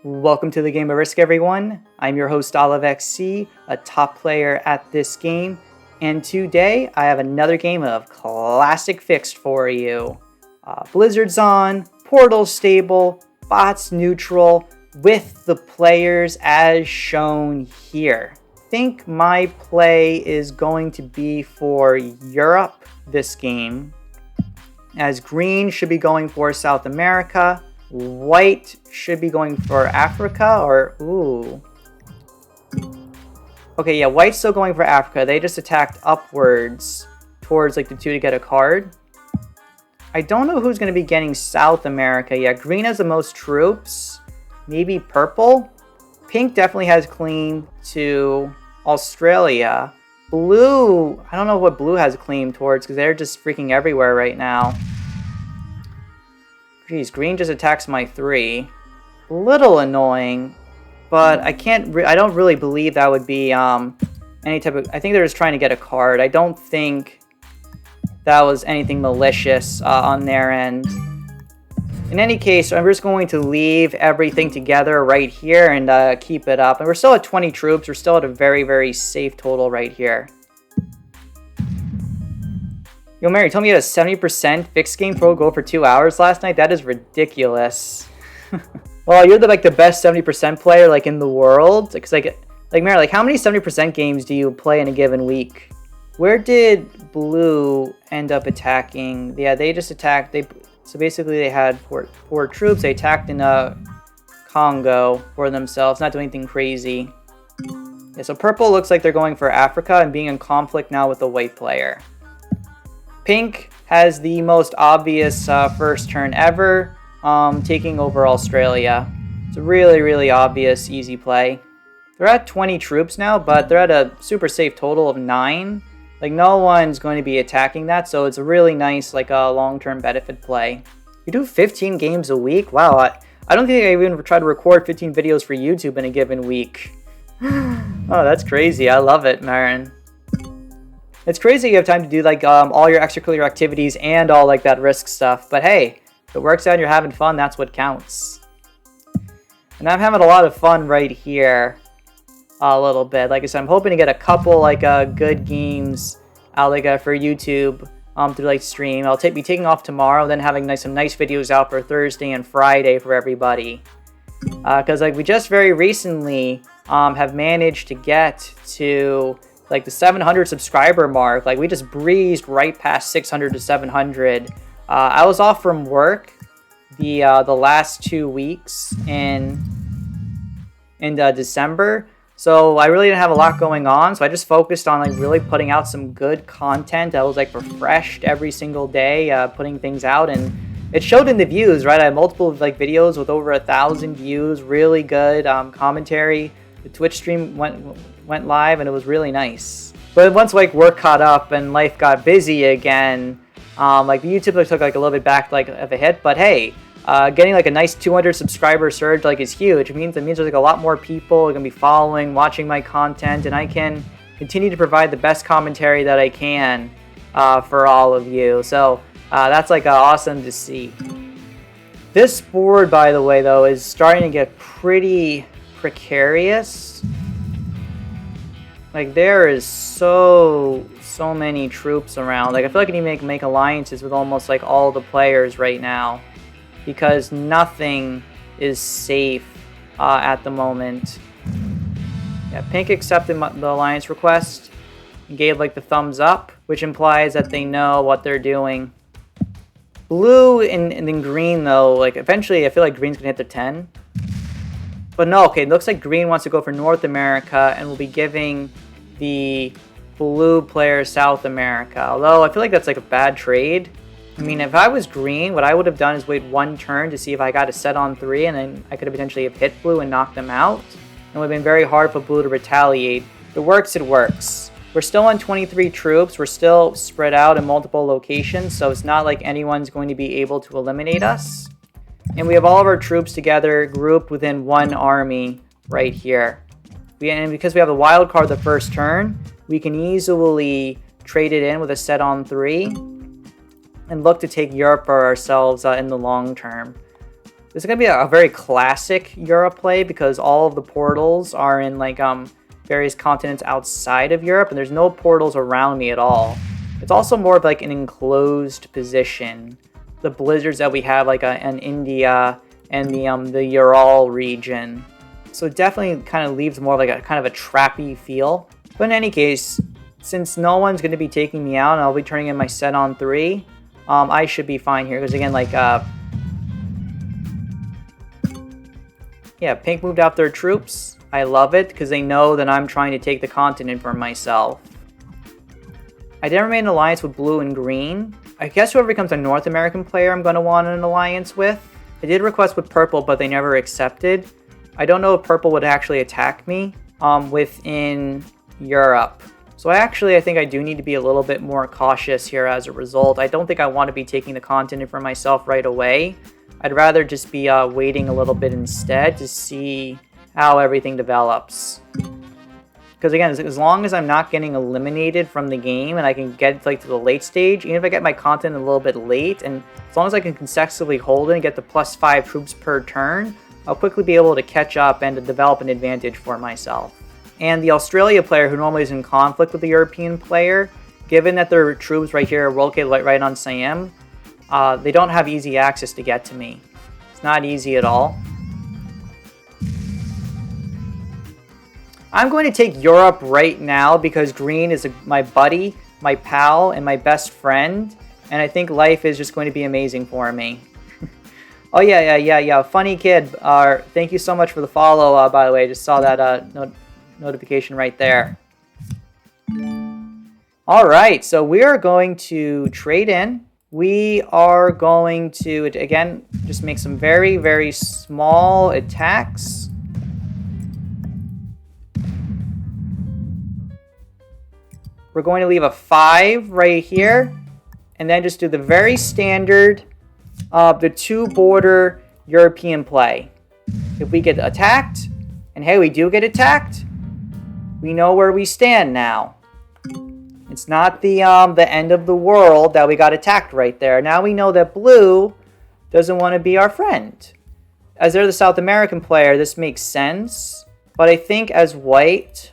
Welcome to the Game of Risk, everyone. I'm your host, OliveXC, a top player at this game, and today I have another game of Classic Fixed for you. Blizzard's on, Portal stable, bots neutral, with the players as shown here. I think my play is going to be for Europe this game, as green should be going for South America. White should be going for Africa, or, ooh. Okay, yeah, white's still going for Africa. They just attacked upwards towards, like, the 2 to get a card. I don't know who's going to be getting South America. Yeah, green has the most troops. Maybe purple? Pink definitely has claim to Australia. Blue, I don't know what blue has claim towards, because they're just freaking everywhere right now. Geez, green just attacks my 3. A little annoying, but I don't really believe that would be any type of... I think they're just trying to get a card. I don't think that was anything malicious on their end. In any case, I'm just going to leave everything together right here and keep it up. And we're still at 20 troops. We're still at a very, very safe total right here. Yo, Mary, told me you had a 70% fixed game pro go for 2 hours last night? That is ridiculous. Well, you're the best 70% player in the world. Because Mary, how many 70% games do you play in a given week? Where did blue end up attacking? Yeah, they just attacked. So basically they had four troops. They attacked in Congo for themselves, not doing anything crazy. Yeah, so purple looks like they're going for Africa and being in conflict now with the white player. Pink has the most obvious first turn ever, taking over Australia. It's a really, really obvious, easy play. They're at 20 troops now, but they're at a super safe total of 9. No one's going to be attacking that, so it's a really nice, a long-term benefit play. You do 15 games a week? Wow, I don't think I even tried to record 15 videos for YouTube in a given week. Oh, that's crazy. I love it, Marin. It's crazy you have time to do all your extracurricular activities and all that risk stuff. But hey, if it works out and you're having fun, that's what counts. And I'm having a lot of fun right here a little bit. Like I said, I'm hoping to get a couple good games out for YouTube to stream. I'll be taking off tomorrow, then having some nice videos out for Thursday and Friday for everybody. Because we just very recently have managed to get to the 700 subscriber mark. We just breezed right past 600 to 700. I was off from work the last 2 weeks in December, so I really didn't have a lot going on. So I just focused on really putting out some good content. I was refreshed every single day, putting things out, and it showed in the views. Right, I had multiple videos with over 1,000 views. Really good commentary. The Twitch stream went live, and it was really nice. But once work caught up and life got busy again, the YouTube took a little bit back of a hit. But hey, getting a nice 200 subscriber surge is huge. It means there's a lot more people are gonna be following, watching my content, and I can continue to provide the best commentary that I can for all of you. So that's awesome to see. This board, by the way, though, is starting to get pretty precarious. There is so many troops around. I feel I need to make alliances with almost all the players right now, because nothing is safe at the moment. Yeah, Pink accepted the alliance request and gave the thumbs up, which implies that they know what they're doing. Blue and then green, though, eventually I feel green's gonna hit the 10. But no, okay, it looks like green wants to go for North America and will be giving the blue player South America. Although I feel that's a bad trade. I mean, if I was green, what I would have done is wait 1 turn to see if I got a set on 3, and then I could have potentially hit blue and knocked them out. It would have been very hard for blue to retaliate. If it works, it works. We're still on 23 troops. We're still spread out in multiple locations, so it's not anyone's going to be able to eliminate us. And we have all of our troops together, grouped within 1 army right here. And because we have the wild card the first turn, we can easily trade it in with a set on 3 and look to take Europe for ourselves in the long term. This is going to be a very classic Europe play because all of the portals are in like various continents outside of Europe, and there's no portals around me at all. It's also more of like an enclosed position. The blizzards that we have like in India and the Ural region. So it definitely kind of leaves more of like a kind of a trappy feel. But in any case, since no one's going to be taking me out and I'll be turning in my set on 3, I should be fine here. Because again, like, yeah, Pink moved out their troops. I love it because they know that I'm trying to take the continent for myself. I never made an alliance with Blue and Green. I guess whoever becomes a North American player I'm going to want an alliance with. I did request with Purple, but they never accepted. I don't know if Purple would actually attack me within Europe. So I think I do need to be a little bit more cautious here as a result. I don't think I want to be taking the continent for myself right away. I'd rather just be waiting a little bit instead to see how everything develops. Because again, as long as I'm not getting eliminated from the game and I can get like to the late stage, even if I get my continent a little bit late, and as long as I can consecutively hold it and get the +5 troops per turn, I'll quickly be able to catch up and to develop an advantage for myself. And the Australia player, who normally is in conflict with the European player, given that their troops right here are located right on Siam, they don't have easy access to get to me. It's not easy at all. I'm going to take Europe right now because Green is my buddy, my pal, and my best friend. And I think life is just going to be amazing for me. Oh, yeah. Funny kid. Thank you so much for the follow, by the way. I just saw that notification right there. All right, so we are going to trade in. We are going to, again, just make some very, very small attacks. We're going to leave a 5 right here, and then just do the very standard the 2-border European play. If we get attacked, and hey, we do get attacked, we know where we stand now. It's not the end of the world that we got attacked right there. Now we know that Blue doesn't want to be our friend. As they're the South American player, this makes sense. But I think as White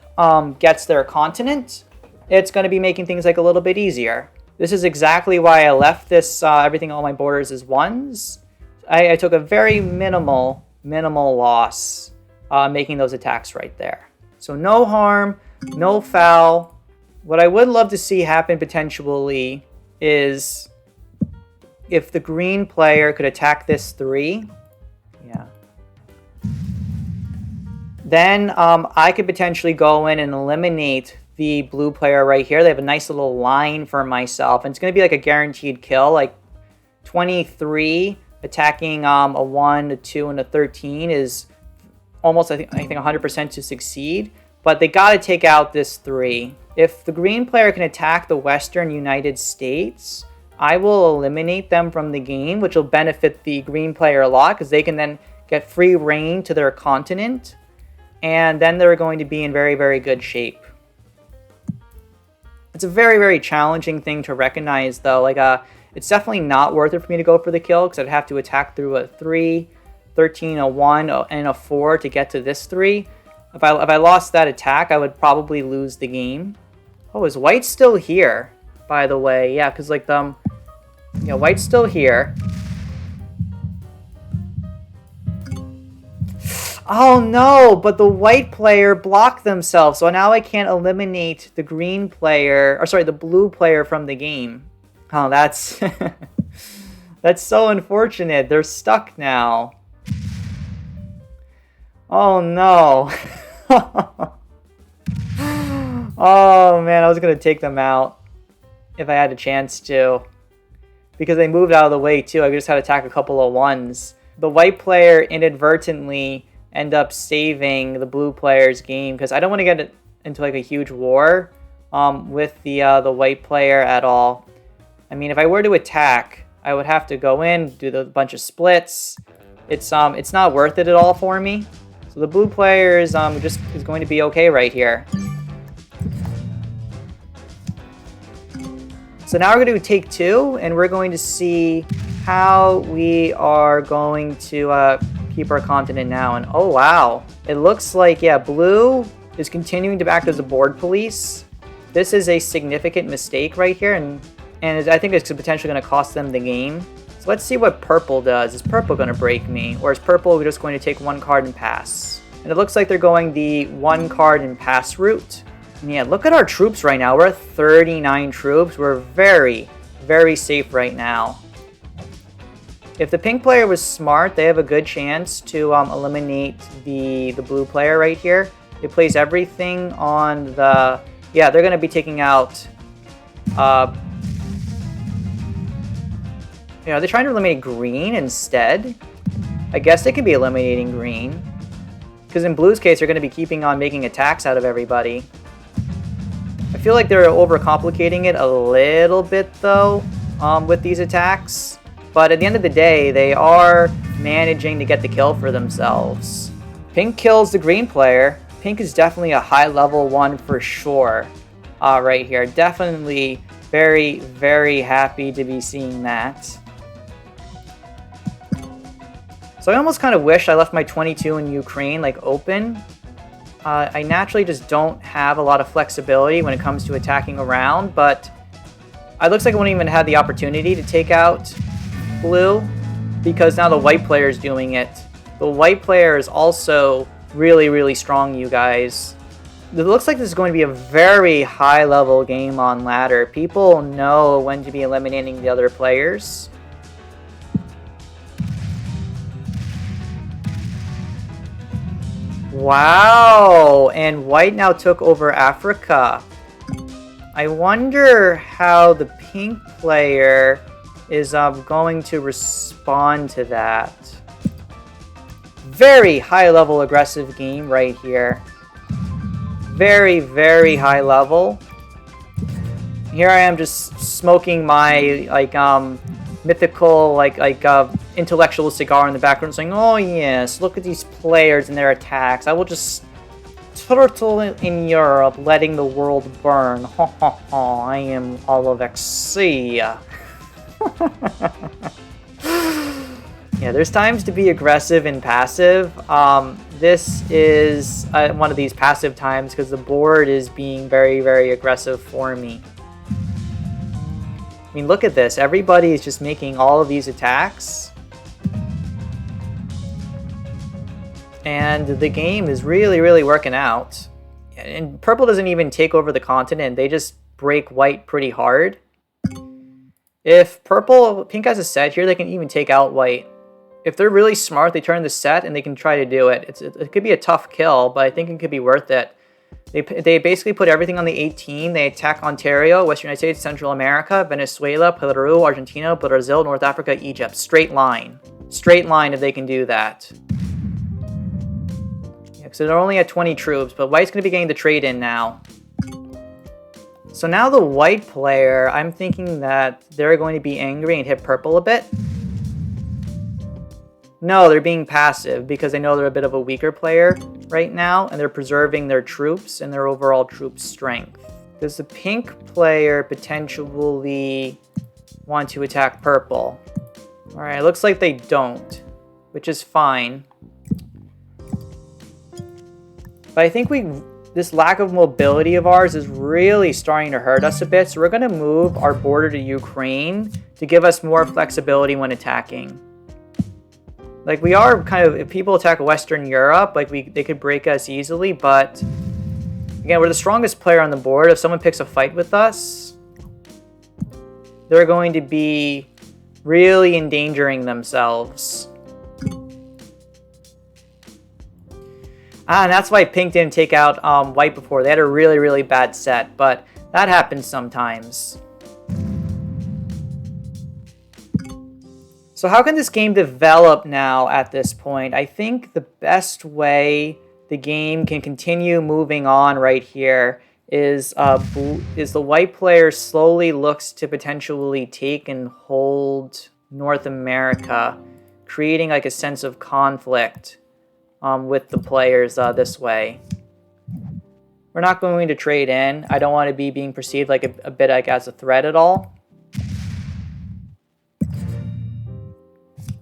gets their continent, it's going to be making things like a little bit easier. This is exactly why I left this, everything, all my borders as 1s. I took a very minimal loss making those attacks right there. So no harm, no foul. What I would love to see happen potentially is if the green player could attack this 3. Yeah. Then I could potentially go in and eliminate the blue player right here. They have a nice little line for myself, and it's going to be like a guaranteed kill, like 23 attacking a 1, a 2, and a 13 is almost I think 100% to succeed. But they got to take out this 3. If the green player can attack the Western United States, I will eliminate them from the game, which will benefit the green player a lot because they can then get free reign to their continent, and then they're going to be in very, very good shape. It's a very, very challenging thing to recognize, though. Like, it's definitely not worth it for me to go for the kill because I'd have to attack through a 3, 13, a 1, and a 4 to get to this 3. If I lost that attack, I would probably lose the game. Oh, is White still here? By the way, yeah, because like yeah, White's still here. Oh no, but the white player blocked themselves, so now I can't eliminate the green player, or sorry, the blue player from the game. Oh, that's that's so unfortunate. They're stuck now. Oh no. Oh man, I was gonna take them out if I had a chance to. Because they moved out of the way too, I just had to attack a couple of 1s. The white player inadvertently end up saving the blue player's game because I don't want to get into like a huge war with the white player at all. I mean, if I were to attack, I would have to go in, do a bunch of splits. It's not worth it at all for me. So the blue player is going to be okay right here. So now we're going to take 2, and we're going to see how we are going to keep our continent now. And oh wow, it looks like, yeah, blue is continuing to act as a board police. This is a significant mistake right here, and I think it's potentially going to cost them the game. So let's see what purple does. Is purple going to break me, or is purple just going to take one card and pass? And it looks like they're going the one card and pass route. And yeah, look at our troops right now. We're at 39 troops. We're very, very safe right now. If the pink player was smart, they have a good chance to eliminate the blue player right here. They place everything on the... Yeah, they're going to be taking out... Are they trying to eliminate green instead? I guess they could be eliminating green. Because in blue's case, they're going to be keeping on making attacks out of everybody. I feel like they're overcomplicating it a little bit, though, with these attacks. But at the end of the day, they are managing to get the kill for themselves. Pink kills the green player. Pink is definitely a high-level one for sure. Right here. Definitely very, very happy to be seeing that. So I almost kind of wish I left my 22 in Ukraine, like, open. I naturally just don't have a lot of flexibility when it comes to attacking around, but it looks like I wouldn't even have the opportunity to take out blue, because now the white player is doing it. The white player is also really, really strong, you guys. It looks like this is going to be a very high-level game on ladder. People know when to be eliminating the other players. Wow! And white now took over Africa. I wonder how the pink player is going to respond to that. Very high-level aggressive game right here. Very, very high level. Here I am just smoking my, like, mythical, like intellectual cigar in the background saying, oh yes, look at these players and their attacks. I will just turtle in Europe, letting the world burn. Ha ha ha, I am OliveXC. Yeah, there's times to be aggressive and passive. This is one of these passive times because the board is being very, very aggressive for me. I mean, look at this. Everybody is just making all of these attacks. And the game is really, really working out. And purple doesn't even take over the continent. They just break white pretty hard. If pink has a set here, they can even take out white. If they're really smart, they turn the set and they can try to do it. It could be a tough kill, but I think it could be worth it. They basically put everything on the 18. They attack Ontario, Western United States, Central America, Venezuela, Peru, Argentina, Brazil, North Africa, Egypt. Straight line. Straight line if they can do that. Yeah, so they're only at 20 troops, but white's going to be getting the trade in now. So now the white player, I'm thinking that they're going to be angry and hit purple a bit. No, they're being passive because they know they're a bit of a weaker player right now, and they're preserving their troops and their overall troop strength. Does the pink player potentially want to attack purple? Alright, looks like they don't, which is fine. But I think this lack of mobility of ours is really starting to hurt us a bit, so we're going to move our border to Ukraine to give us more flexibility when attacking. Like, we are kind of, if people attack Western Europe, like, they could break us easily, but again, we're the strongest player on the board. If someone picks a fight with us, they're going to be really endangering themselves. And that's why pink didn't take out white before. They had a really, really bad set, but that happens sometimes. So how can this game develop now at this point? I think the best way the game can continue moving on right here is the white player slowly looks to potentially take and hold North America, creating like a sense of conflict with the players this way. We're not going to trade in. I don't want to be being perceived like a bit like as a threat at all.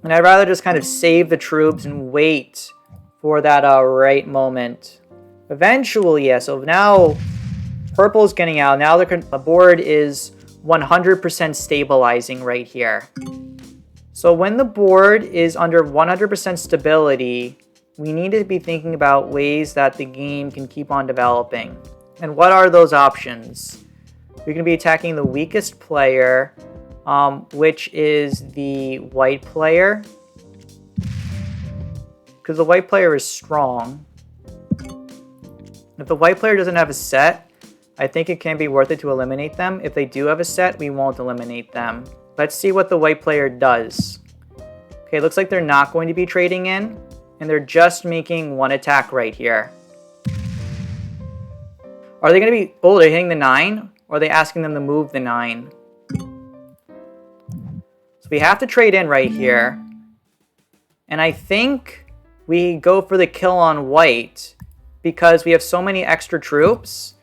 And I'd rather just kind of save the troops and wait for that right moment. Eventually, yeah, so now purple's getting out. Now the board is 100% stabilizing right here. So when the board is under 100% stability, we need to be thinking about ways that the game can keep on developing. And what are those options? You're going to be attacking the weakest player, which is the white player. Because the white player is strong. If the white player doesn't have a set, I think it can be worth it to eliminate them. If they do have a set, we won't eliminate them. Let's see what the white player does. Okay, looks like they're not going to be trading in. And they're just making one attack right here. Are they going to be... Oh, they're hitting the 9? Or are they asking them to move the 9? So we have to trade in right here. And I think we go for the kill on white. Because we have so many extra troops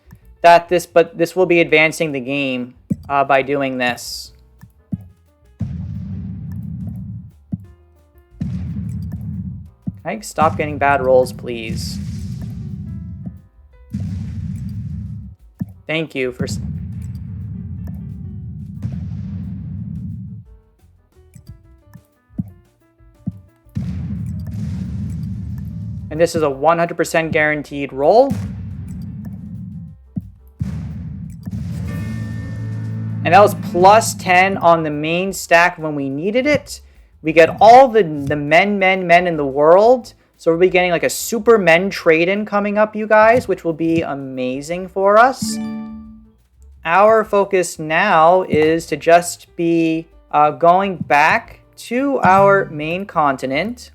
that this will be advancing the game by doing this. Can I stop getting bad rolls, please? Thank you for... And this is a 100% guaranteed roll. And that was plus 10 on the main stack when we needed it. We get all the men in the world. So we'll be getting like a super men trade-in coming up, you guys, which will be amazing for us. Our focus now is to just be going back to our main continent.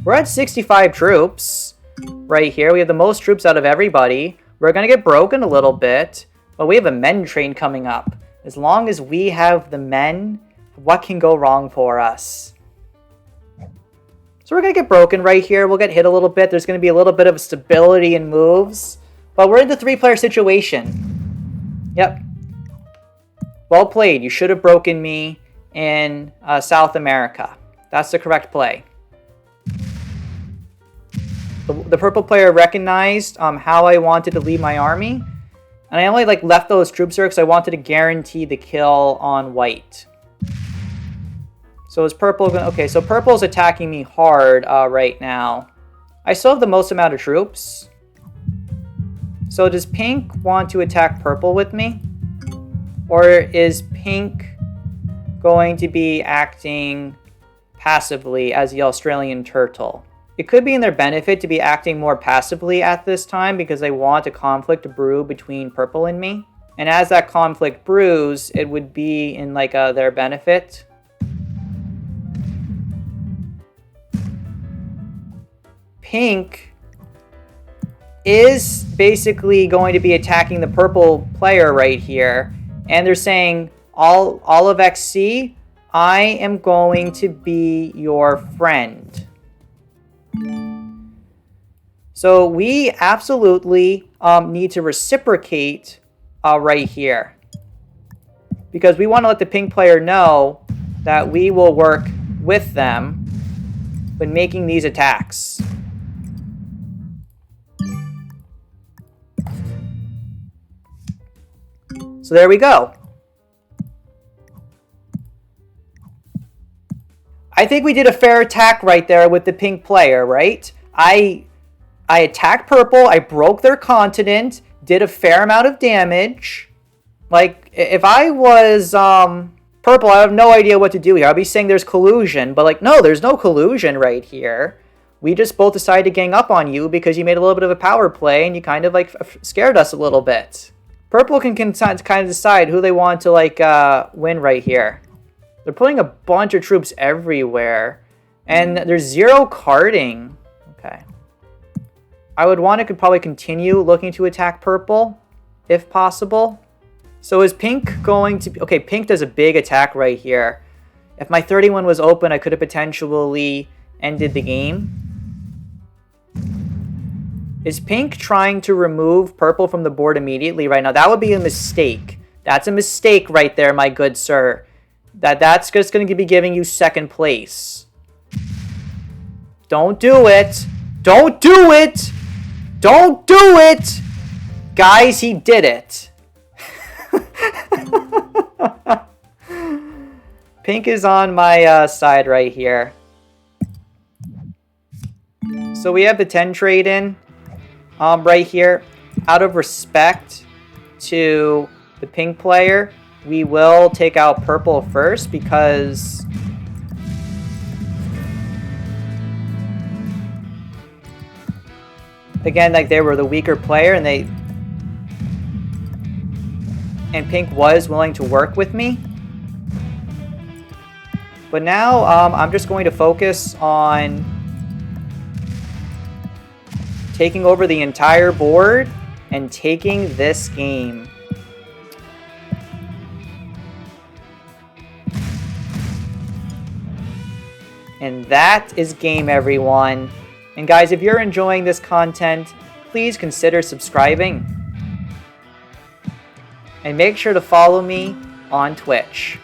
We're at 65 troops right here. We have the most troops out of everybody. We're going to get broken a little bit, but we have a men train coming up. As long as we have the men, what can go wrong for us? So we're going to get broken right here. We'll get hit a little bit. There's going to be a little bit of stability in moves. But we're in the 3-player situation. Yep. Well played. You should have broken me in South America. That's the correct play. The purple player recognized how I wanted to lead my army. And I only left those troops there because I wanted to guarantee the kill on white. So is purple going... Okay, so purple's attacking me hard right now. I still have the most amount of troops. So does pink want to attack purple with me? Or is pink going to be acting passively as the Australian turtle? It could be in their benefit to be acting more passively at this time because they want a conflict to brew between purple and me. And as that conflict brews, it would be in their benefit. Pink is basically going to be attacking the purple player right here. And they're saying, OliveXC, I am going to be your friend. So we absolutely need to reciprocate right here. Because we want to let the pink player know that we will work with them when making these attacks. So there we go. I think we did a fair attack right there with the pink player, right? I attacked purple, I broke their continent, did a fair amount of damage. If I was purple, I have no idea what to do here. I'll be saying there's collusion, but no, there's no collusion right here. We just both decided to gang up on you because you made a little bit of a power play and you kind of scared us a little bit. Purple can kind of decide who they want to win right here. They're putting a bunch of troops everywhere. And there's 0 carding. Okay. I would want to probably continue looking to attack purple, if possible. So is pink going to... Okay, pink does a big attack right here. If my 31 was open, I could have potentially ended the game. Is pink trying to remove purple from the board immediately right now? That would be a mistake. That's a mistake right there, my good sir. That's just going to be giving you second place. Don't do it. Don't do it. Don't do it. Guys, he did it. Pink is on my side right here. So we have the 10 trade in right here. Out of respect to the pink player, we will take out purple first because again, like they were the weaker player and pink was willing to work with me. But now I'm just going to focus on taking over the entire board and taking this game. And that is game, everyone. And guys, if you're enjoying this content, please consider subscribing. And make sure to follow me on Twitch.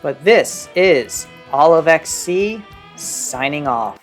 But this is OliveXC signing off.